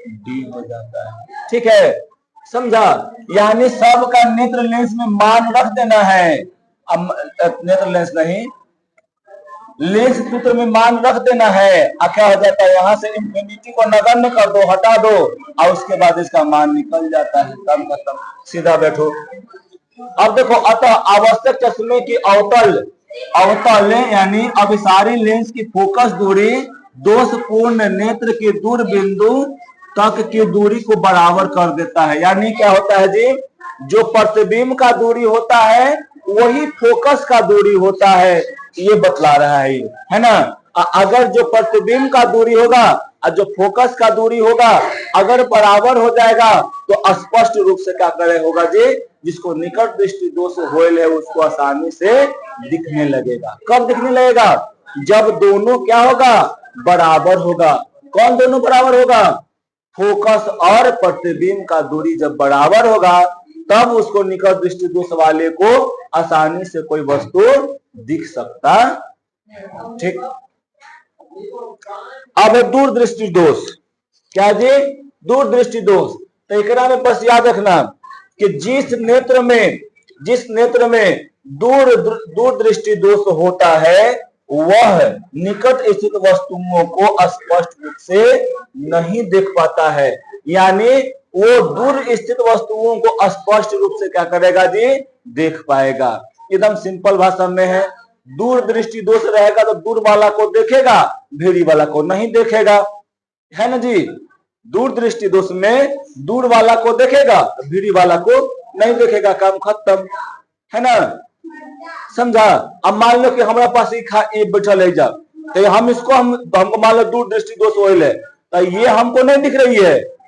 डी हो जाता है। ठीक है, समझा, यानी सब का नेत्र लेंस में मान रख देना है, अब नेत्र लेंस नहीं, लेंस सूत्र में मान रख देना है। क्या हो जाता है, यहाँ से इंफिनिटी को नगण्य कर दो, हटा दो, और उसके बाद इसका मान निकल जाता है, कम खत्म, सीधा बैठो। अब देखो, अतः आवश्यक चश्मे की अवतल यानी अभिसारी लेंस की फोकस दूरी दोषपूर्ण नेत्र के दूर बिंदु तक की दूरी को बराबर कर देता है। यानी क्या होता है जी, जो प्रतिबिंब का दूरी होता है वही फोकस का दूरी होता है, ये बतला रहा है ना। अगर जो प्रतिबिंब का दूरी होगा और जो फोकस का दूरी होगा अगर बराबर हो जाएगा तो स्पष्ट रूप से क्या करे होगा जी, जिसको निकट दृष्टि दोष होयल है उसको आसानी से दिखने लगेगा। कब दिखने लगेगा, जब दोनों क्या होगा, बराबर होगा। कौन दोनों बराबर होगा, फोकस और प्रतिबिंब का दूरी जब बराबर होगा तब उसको निकट दृष्टि दोष वाले को आसानी से कोई वस्तु दिख सकता। ठीक, अब दूरदृष्टि दोष, क्या जी, दूरदृष्टि दोष। तो एकरा में बस याद रखना कि जिस नेत्र में दूरदृष्टि दोष होता है वह निकट स्थित वस्तुओं को स्पष्ट रूप से नहीं देख पाता है। यानी वो दूर स्थित वस्तुओं को स्पष्ट रूप से क्या करेगा जी, देख पाएगा। एकदम सिंपल भाषा में है, दूर दृष्टि दोष रहेगा तो दूर वाला को देखेगा, भीड़ी वाला को नहीं देखेगा, है ना जी। दूर दृष्टि दोष में दूर वाला को देखेगा, भीड़ी वाला को नहीं देखेगा, काम खत्म, है ना, समझा। अब मान लो कि हमारे पास ये बैठल है जा, तो हम इसको हमको मान लो दूर दृष्टि दोष होइल है, तो ये हमको नहीं दिख रही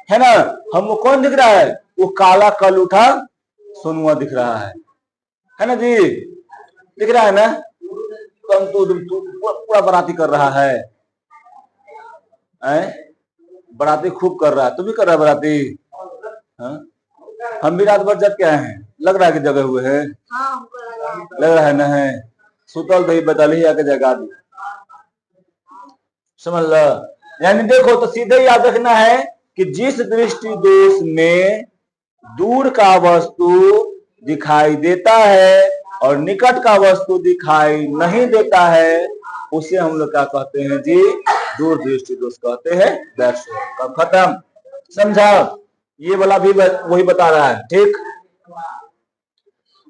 है ना, हमको कौन दिख रहा है, वो काला कल उठा सोनुआ दिख रहा है ना जी, दिख रहा है ना। कम तो पूरा बराती कर रहा है, बराती खूब कर रहा है, तू भी कर रहा है बराती। हाँ? हम भी रात भर जग के आए हैं, लग रहा है कि जगह हुए हैं, लग रहा है ना, है सुतल दही बदल आके जगा दी, समझ लो। यानी देखो तो सीधे याद रखना है कि जिस दृष्टि दोष में दूर का वस्तु दिखाई देता है और निकट का वस्तु दिखाई नहीं देता है उसे हम लोग क्या कहते हैं जी, दूर दृष्टि दोष कहते हैं। दैट्स ऑल, खत्म, समझा। ये वाला भी वही बता रहा है। ठीक,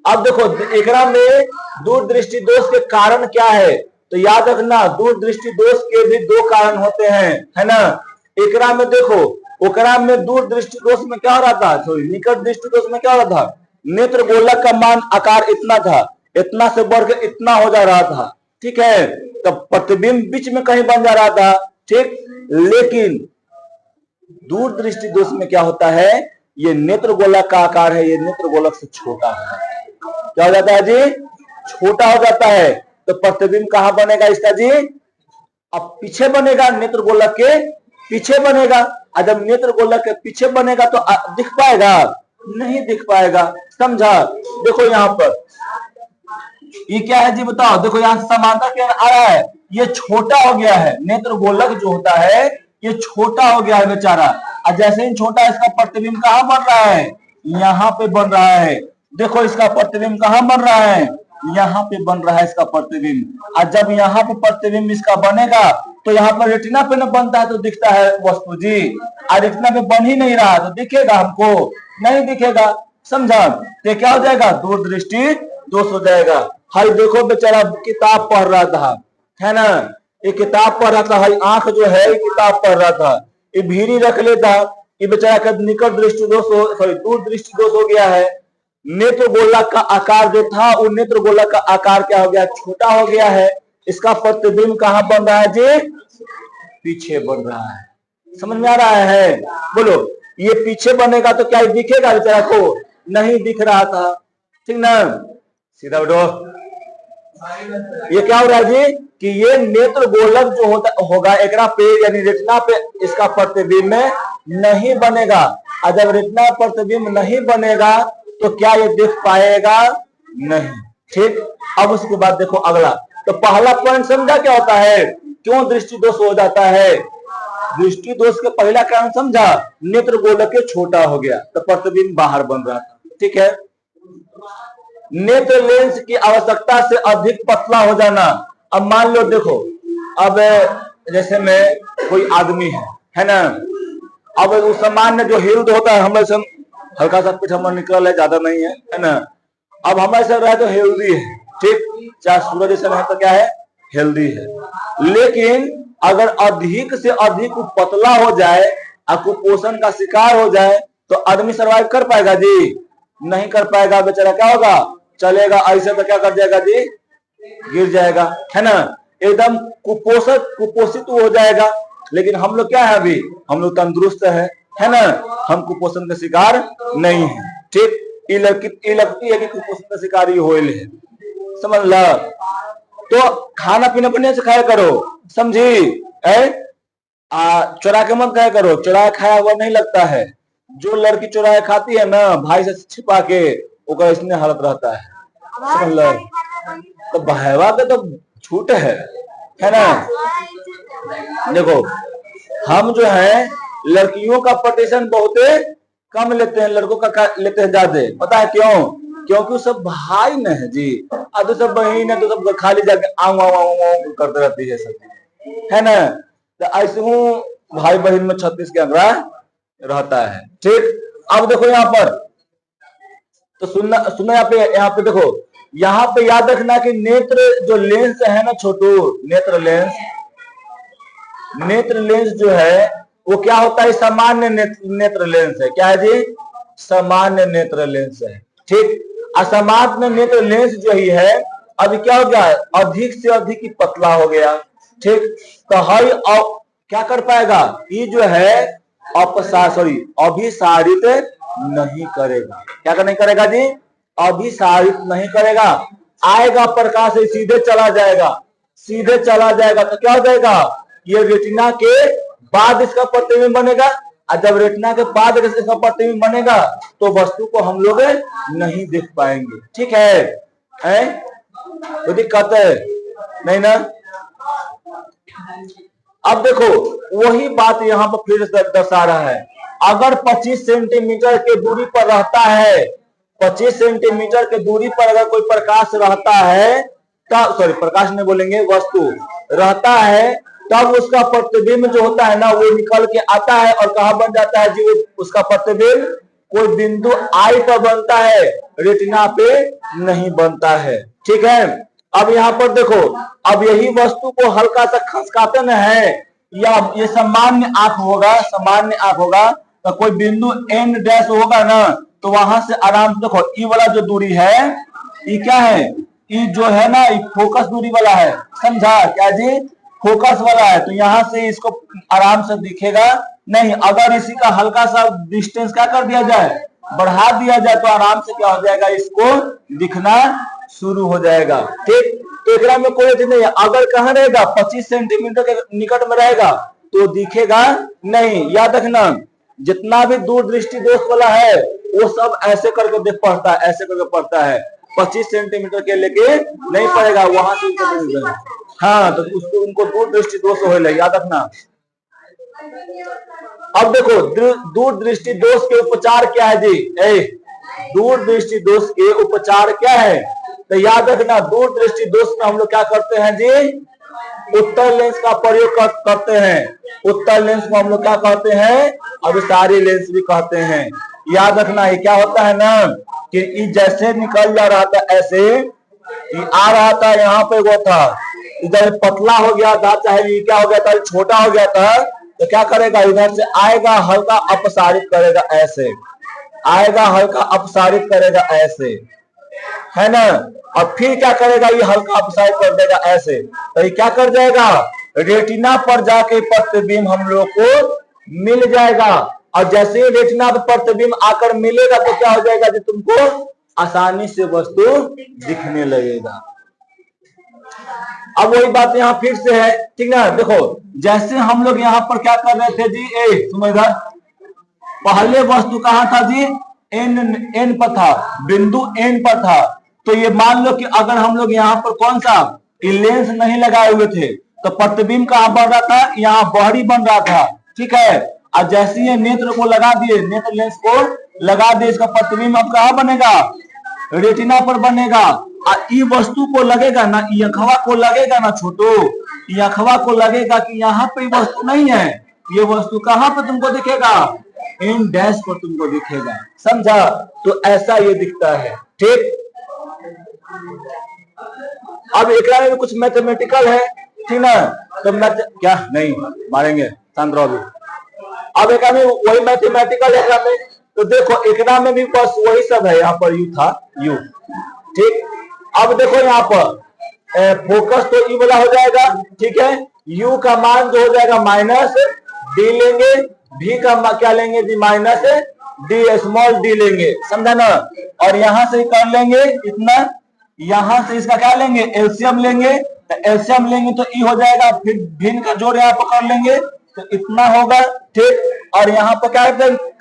अब देखो एकरा में दूर दृष्टि दोष के कारण क्या है, तो याद रखना दूर दृष्टि दोष के भी दो कारण होते हैं, है ना। एकरा में देखो, ओकरा में दूर दृष्टि दोष में क्या हो रहा था, सॉरी निकट दृष्टि दोष में क्या हो रहा था, नेत्र गोलक का मान आकार इतना था, इतना से बढ़ के इतना हो जा रहा था, ठीक है। तब प्रतिबिंब बीच में कहीं बन जा रहा था, ठीक। लेकिन दूर दृष्टि दोष में क्या होता है, ये नेत्र गोलक का आकार है, ये नेत्र गोलक से छोटा है, क्या हो जाता है जी, छोटा हो जाता है। तो प्रतिबिंब कहां बनेगा इसका जी, अब पीछे बनेगा, नेत्र गोलक के पीछे बनेगा। और जब नेत्र गोलक के पीछे बनेगा तो दिख पाएगा, नहीं दिख पाएगा, समझा। देखो यहाँ पर ये क्या है जी, बताओ, देखो यहाँ समानता क्या आ रहा है, ये छोटा हो गया है, नेत्र गोलक जो होता है ये छोटा हो गया है बेचारा। और जैसे ही छोटा, इसका प्रतिबिंब कहाँ बन रहा है, यहाँ पे बन रहा है। देखो इसका प्रतिबिंब कहाँ बन रहा है, यहाँ पे बन रहा है इसका प्रतिबिंब। और जब यहाँ पे प्रतिबिंब इसका बनेगा तो यहाँ पर रेटिना पे न बनता है तो दिखता है वस्तु जी, और रेटिना पे बन ही नहीं रहा तो दिखेगा हमको, नहीं दिखेगा, समझा। तो क्या हो जाएगा, दूर दृष्टि दोष हो जाएगा। हाई देखो बेचारा किताब पढ़ रहा था, है ना, ये किताब पढ़ रहा था, हाई आंख जो है किताब पढ़ रहा था, ये भीरी रख लेता, ये बेचारा का निकट दृष्टि दोष हो, सॉरी दूर दृष्टि दोष हो गया है। नेत्र गोलक का आकार जो था वो नेत्र गोलक का आकार क्या हो गया, छोटा हो गया है। इसका प्रतिबिंब कहाँ बन रहा है जी, पीछे बन रहा है, समझ में आ रहा है, बोलो। ये पीछे बनेगा तो क्या दिखेगा बेचारा को, नहीं दिख रहा था, ठीक ना, सीधा उठो। ये क्या हो रहा है जी कि ये नेत्र गोलक जो होगा एकरा पे यानी रेटिना पे इसका प्रतिबिंब नहीं बनेगा। और जब रेटिना प्रतिबिंब नहीं बनेगा तो क्या ये देख पाएगा, नहीं, ठीक। अब उसके बाद देखो अगला, तो पहला पॉइंट समझा क्या होता है, क्यों दृष्टि दोष हो जाता है। दृष्टि दोष के पहला कारण समझा, नेत्र गोलक छोटा हो गया तो प्रतिबिंब बाहर बन रहा था, ठीक है। नेत्र लेंस की आवश्यकता से अधिक पतला हो जाना। अब मान लो देखो, अब जैसे में कोई आदमी है ना, अब उस सामान्य जो हिल्द होता है हमें से हल्का सा पीठ हमारा निकल है, ज्यादा नहीं है ना। अब हमारे से रहे तो हेल्दी है, ठीक, चाहे सूरज जैसे रहे तो क्या है, हेल्दी है। लेकिन अगर अधिक से अधिक पतला हो जाए और कुपोषण का शिकार हो जाए तो आदमी सर्वाइव कर पाएगा जी, नहीं कर पाएगा, बेचारा क्या होगा, चलेगा ऐसे तो क्या कर जाएगा जी, गिर जाएगा, है ना, एकदम कुपोषित हो जाएगा। लेकिन हम लोग क्या है, अभी हम लोग तंदुरुस्त है ना, हम कुपोषण का शिकार नहीं है, ठीक। ये लगती है कि कुपोषण का शिकार ये होइल है, समझ ला। तो खाना पीना बढ़िया से खाया करो, समझी, चुरा के मत खाया करो, चुरा खाया हुआ नहीं लगता है। जो लड़की चुराए खाती है ना भाई से छिपा के, ओका इसने हालत रहता है, समझ लो। तो बहवा के तो छूट है ना। देखो हम जो है लड़कियों का पटिशन बहुत कम लेते हैं, लड़कों का लेते हैं ज्यादा, पता है क्यों, क्योंकि सब भाई न है जी, अब तो सब बहन है तो सब खाली जाके आऊ आऊ आऊ करते रहती है सब, है ना। तो ऐसे हूँ भाई बहन में 36 के अंतरा रहता है, ठीक। अब देखो यहाँ पर तो सुनना यहाँ पे देखो, यहाँ पे याद रखना कि नेत्र जो लेंस है ना छोटू, नेत्र लेंस जो है वो क्या होता है, सामान्य नेत्र लेंस है, क्या है जी, सामान्य नेत्र लेंस है, ठीक। असामान्य नेत्र लेंस जो ही है अभी क्या हो गया, अधिक से अधिक ही पतला हो गया, ठीक। तो हाई क्या कर पाएगा, ये जो है अभिसारित नहीं करेगा, क्या नहीं करेगा जी, अभिसारित नहीं करेगा, आएगा प्रकाश से सीधे चला जाएगा, तो क्या हो जाएगा, ये रेटिना के बाद इसका प्रतिबिंब बनेगा। और जब रेटिना के बाद इसका प्रतिबिंब बनेगा तो वस्तु को हम लोग नहीं देख पाएंगे, ठीक है, तो दिक्कत है नहीं ना। अब देखो वही बात यहाँ पर फिर दर्शा रहा है, अगर 25 सेंटीमीटर के दूरी पर रहता है, 25 सेंटीमीटर के दूरी पर अगर कोई प्रकाश रहता है, तब सॉरी प्रकाश नहीं बोलेंगे, वस्तु रहता है, तब उसका प्रतिबिंब जो होता है ना वो निकल के आता है और कहाँ बन जाता है जी, उसका प्रतिबिंब कोई बिंदु आई पर बनता है, रेटिना पे नहीं बनता है, ठीक है। अब यहाँ पर देखो, अब यही वस्तु को हल्का सा खसकाते न है, या ये सामान्य आंख होगा, सामान्य आंख होगा, तो कोई बिंदु एन डैश होगा ना, तो वहां से आराम से देखो ई वाला जो दूरी है, ये क्या है, ये जो है ना, ये फोकस दूरी वाला है, समझा क्या जी, फोकस वाला है। तो यहाँ से इसको आराम से दिखेगा नहीं। अगर इसी का हल्का सा डिस्टेंस क्या कर दिया जाए, बढ़ा दिया जाए, तो आराम से क्या हो जाएगा, इसको दिखना शुरू हो जाएगा। ठीक, तो एकरा में कोई चीज नहीं है। अगर कहाँ रहेगा, 25 सेंटीमीटर के निकट में रहेगा तो दिखेगा नहीं। याद रखना, जितना भी दूर दृष्टि दोष वाला है वो सब ऐसे करके देख पढ़ता है, ऐसे करके पढ़ता है। 25 सेंटीमीटर के लेके नहीं पड़ेगा, वहां से हाँ, तो उसको उनको दूर दृष्टि दोष हो, याद रखना। अब देखो दूर दृष्टि दोष के उपचार क्या है जी, दूर दृष्टि दोष के उपचार क्या है, तो याद रखना, दूर दृष्टि दोष में हम लोग क्या करते हैं जी, उत्तल लेंस का प्रयोग करते हैं। उत्तल लेंस को हम लोग क्या कहते हैं, अभिसारी लेंस भी कहते हैं। याद रखना, ये क्या होता है ना, कि ये जैसे निकल जा रहा था, ऐसे ये आ रहा था, यहाँ पे वो था, इधर पतला हो गया था, चाहे ये क्या हो गया था, छोटा हो गया था, तो क्या करेगा, इधर से आएगा, हल्का अपसारित करेगा, ऐसे आएगा, हल्का अपसारित करेगा, ऐसे, है ना। और फिर क्या करेगा, ये हल्का अपसारित कर देगा, ऐसे, तो ये क्या कर जाएगा, रेटिना पर जाके प्रतिबिंब हम लोग को मिल जाएगा। और जैसे ही रेटिना पर प्रतिबिंब आकर मिलेगा तो क्या हो जाएगा जी, तुमको आसानी से वस्तु दिखने लगेगा। अब वही बात यहाँ फिर से है, ठीक है। देखो जैसे हम लोग यहाँ पर क्या कर रहे थे जी, सुनो इधर, पहले वस्तु कहाँ था जी, एन पर था, बिंदु एन पर था। तो ये मान लो कि अगर हम लोग यहाँ पर कौन सा लेंस नहीं लगाए हुए थे, तो प्रतिबिंब कहाँ बन रहा था, यहाँ बाहरी बन रहा था, ठीक है। और जैसे ये नेत्र को लगा दिए, नेत्र लेंस को लगा दिए, इसका प्रतिबिंब अब कहाँ बनेगा, रेटिना पर बनेगा। ई वस्तु को लगेगा ना, ई अखवा को लगेगा ना छोटो, ई अखवा को लगेगा कि यहाँ पे वस्तु नहीं है, ये वस्तु कहाँ पे तुमको दिखेगा, इन डैश पर तुमको दिखेगा, समझा। तो ऐसा ये दिखता है, ठीक। अब एक में कुछ मैथमेटिकल है, ठीक ना, तो मैथ क्या नहीं मारेंगे, शांत रहो अभी। अब एक में वही मैथमेटिकल है में, तो देखो एकरा में भी बस वही सब है, यहाँ पर यू था, यू, ठीक। अब देखो यहाँ पर फोकस तो ई वाला हो जाएगा, ठीक है। यू का मान जो हो जाएगा माइनस डी लेंगे, भी का क्या लेंगे जी, माइनस डी स्मॉल डी लेंगे, समझा ना। और यहां से कर लेंगे इतना, यहां से इसका क्या लेंगे, एलसीएम लेंगे, तो एलसीएम लेंगे तो ई हो जाएगा, फिर भिन्न का जोड़ यहाँ पर कर लेंगे तो इतना होगा, ठीक। और यहाँ पर क्या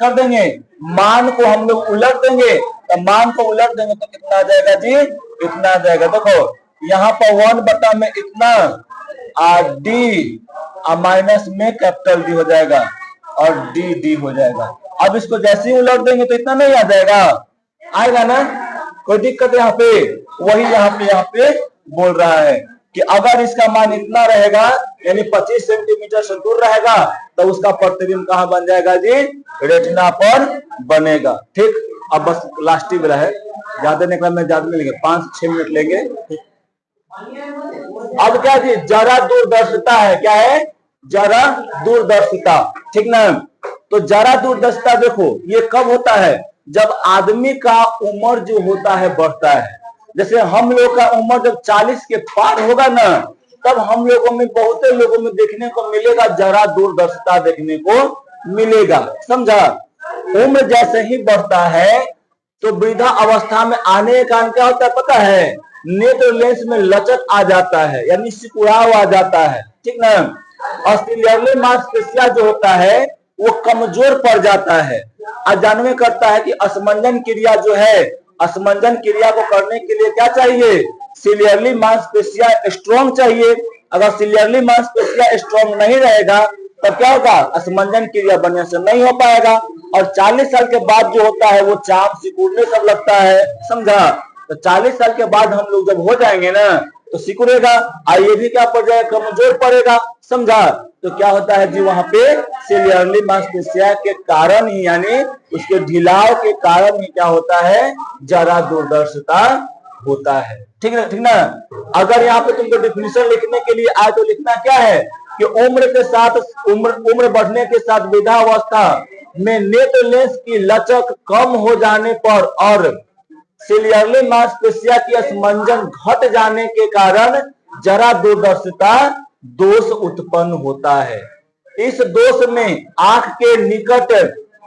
कर देंगे, मान को हम लोग उलट देंगे, तो मान को उलट देंगे तो कितना आ जाएगा जी, इतना आ जाएगा। देखो यहाँ पर 1 बटा में इतना डी माइनस में कैपिटल डी हो जाएगा, और डी डी हो जाएगा। अब इसको जैसे ही उलट देंगे तो इतना नहीं आ जाएगा, आएगा ना, कोई दिक्कत यहाँ पे, वही यहाँ पे बोल रहा है कि अगर इसका मान इतना रहेगा, यानी 25 सेंटीमीटर से दूर रहेगा, तो उसका प्रतिबिंब कहाँ बन जाएगा जी, रेटिना पर बनेगा, ठीक। अब बस लास्ट ही वाला है, ज्यादा निकला में ज्यादा लेंगे, 5-6 मिनट लेंगे। अब क्या जी, जरा दूरदर्शिता है, क्या है, जरा दूरदर्शिता, ठीक ना। तो जरा दूरदर्शिता देखो ये कब होता है, जब आदमी का उम्र जो होता है बढ़ता है। जैसे हम लोग का उम्र जब 40 के पार होगा ना, तब हम लोगों में, बहुत लोगों में देखने को मिलेगा, जरा दूरदर्शिता देखने को मिलेगा, समझा। उम्र जैसे ही बढ़ता है तो वृद्धा अवस्था में आने के कारण क्या होता है पता है, नेत्र लेंस में लचक आ जाता है, यानी सिकुड़ाव आ जाता है, ठीक ना। और सिलियरली मांसपेशिया जो होता है वो कमजोर पड़ जाता है। अजानवे करता है कि असमंजन क्रिया जो है, असमंजन क्रिया को करने के लिए क्या चाहिए, सिलियरली मांसपेशिया स्ट्रॉन्ग चाहिए। अगर सिलियरली मांसपेशिया स्ट्रॉन्ग नहीं रहेगा तब क्या होगा, असमंजन क्रिया बनने से नहीं हो पाएगा। और 40 साल के बाद जो होता है वो चाम सिकुड़ने सब लगता है, समझा। तो 40 साल के बाद हम लोग जब हो जाएंगे ना तो सिकुड़ेगा, और ये भी क्या पड़ जाएगा, कमजोर पड़ेगा, समझा। तो क्या होता है जी, वहां पे सिलियरली मांसपेशिया के कारण ही, यानी उसके ढिलाव के कारण ही क्या होता है, जरा दूरदर्शिता होता है, ठीक है, ठीक ना। अगर यहाँ पे तुमको डिफिनेशन लिखने के लिए आए तो लिखना क्या है, कि उम्र बढ़ने के साथ वृद्धावस्था में नेत्र लेंस की लचक कम हो जाने पर और सिलियरली मांसपेशिया की असमंजन घट जाने के कारण जरा दूरदर्शिता दोष उत्पन्न होता है। इस दोष में आंख के निकट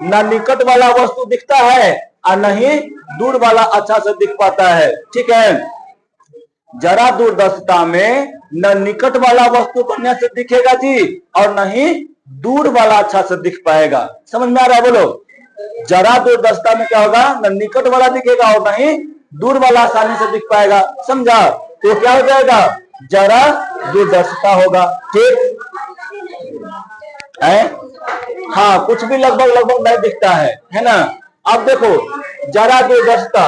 न निकट वाला वस्तु दिखता है और न ही दूर वाला अच्छा से दिख पाता है। ठीक है, जरा दूरदर्शिता में न निकट वाला वस्तु बढ़िया से दिखेगा जी और न ही दूर वाला अच्छा से दिख पाएगा। समझ में आ रहा है? बोलो, जरा दूरदर्शिता में क्या होगा? न निकट वाला दिखेगा और न ही दूर वाला आसानी से दिख पाएगा। समझा? तो क्या हो जाएगा? जरा दूरदर्शिता होगा। ठीक है, हाँ, कुछ भी लगभग नहीं दिखता है ना। अब देखो, जरा दूरदर्शिता,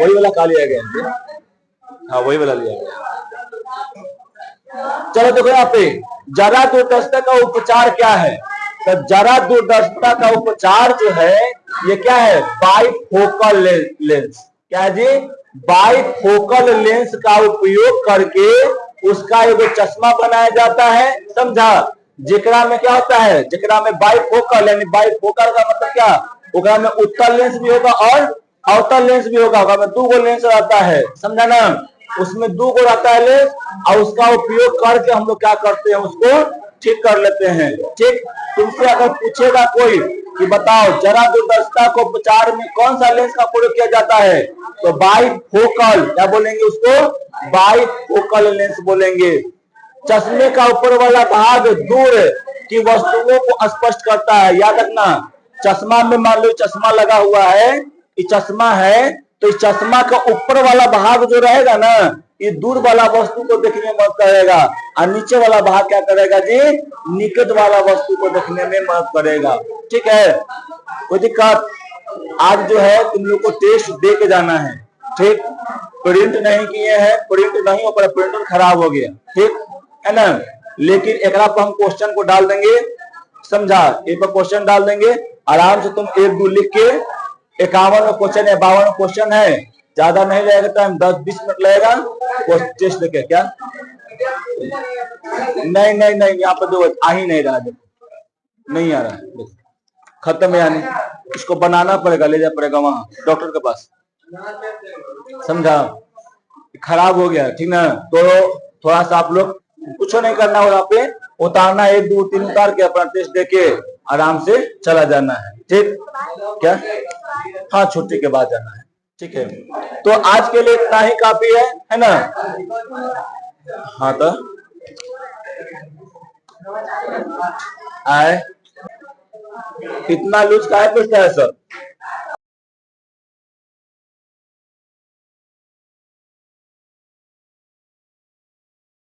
वही वाला खा लिया गया, हाँ वही वाला लिया गया। चलो देखो यहाँ पे जरा दूरदर्शिता का उपचार क्या है? तो जरा दूरदर्शिता का उपचार जो है ये क्या है? Bifocal lens. क्या है जी? बाइफोकल लेंस का उपयोग करके उसका एक चश्मा बनाया जाता है। समझा? जेकरा में क्या होता है? जेकरा में बाइफोकल, यानी बाइफोकल का मतलब क्या? ओकरा में उत्तल लेंस भी होगा और अवतल लेंस भी होगा। ओकरा में 2 गो लेंस रहता है। समझा ना? उसमें 2 गो रहता है लेंस और उसका उपयोग करके हम लोग क्या करते हैं? उसको ठीक कर लेते हैं। ठीक, तुमसे अगर पूछेगा कोई कि बताओ जरा दूरदर्शिता को उपचार में कौन सा लेंस का प्रयोग किया जाता है, तो बाइफोकल, क्या बोलेंगे उसको? बाइफोकल लेंस बोलेंगे। चश्मे का ऊपर वाला भाग दूर की वस्तुओं को स्पष्ट करता है। याद रखना, चश्मा में मान लो चश्मा लगा हुआ है, ये चश्मा है, तो इस चश्मा का ऊपर वाला भाग जो रहेगा ना, ये दूर वाला वस्तु को देखने में मदद करेगा और नीचे वाला भाग क्या करेगा जी? निकट वाला वस्तु को देखने में मदद करेगा। ठीक है, कोई दिक्कत? आज जो है तुम लोग को टेस्ट दे के जाना है। ठीक, प्रिंट नहीं किए हैं, प्रिंट नहीं हो पर प्रिंटर खराब हो गया। ठीक है ना, लेकिन एक पर हम क्वेश्चन को डाल देंगे। समझा? एक पर क्वेश्चन डाल देंगे, आराम से तुम 1-2 लिख के 51 क्वेश्चन या 52 क्वेश्चन है, ज्यादा नहीं लगेगा टाइम, 10-20 मिनट लगेगा टेस्ट लेके। क्या नहीं, यहाँ पर जो आ ही नहीं रहा, नहीं आ रहा है, खत्म है। यानी इसको बनाना पड़ेगा, ले जाना पड़ेगा वहां डॉक्टर के पास। समझा? खराब हो गया। ठीक ना, तो थोड़ा सा आप लोग कुछ नहीं करना हो, यहाँ पे उतारना, 1, 2, 3 उतार के अपना टेस्ट देके आराम से चला जाना है। ठीक, क्या? हाँ, छुट्टी के बाद जाना है। ठीक है, तो आज के लिए इतना ही काफी है ना? हाँ, तो आए इतना लूज का है पूछता है सर।